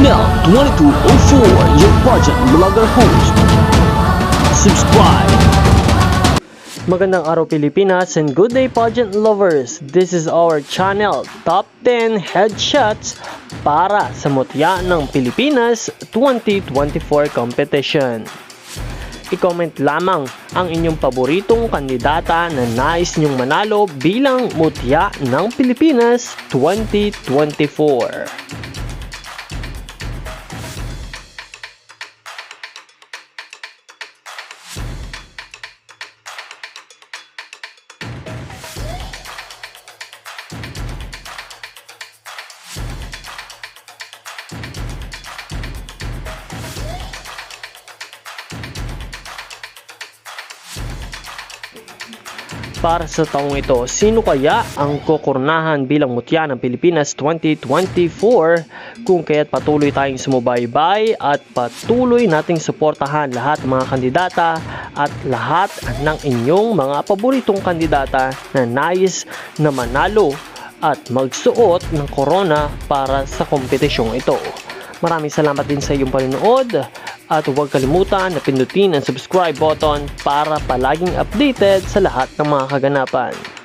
Channel 2204, your pageant vlogger host. Subscribe! Magandang araw Pilipinas and good day pageant lovers. This is our channel Top 10 Headshots para sa Mutya ng Pilipinas 2024 competition. I-comment lamang ang inyong paboritong kandidata na nais niyong manalo bilang Mutya ng Pilipinas 2024. Para sa taong ito, sino kaya ang kukurnahan bilang Mutya ng Pilipinas 2024? Kung kaya't patuloy tayong sumubaybay at patuloy nating suportahan lahat ng mga kandidata at lahat ng inyong mga paboritong kandidata na nais na manalo at magsuot ng corona para sa kompetisyong ito. Maraming salamat din sa iyong panonood at huwag kalimutan na pindutin ang subscribe button para palaging updated sa lahat ng mga kaganapan.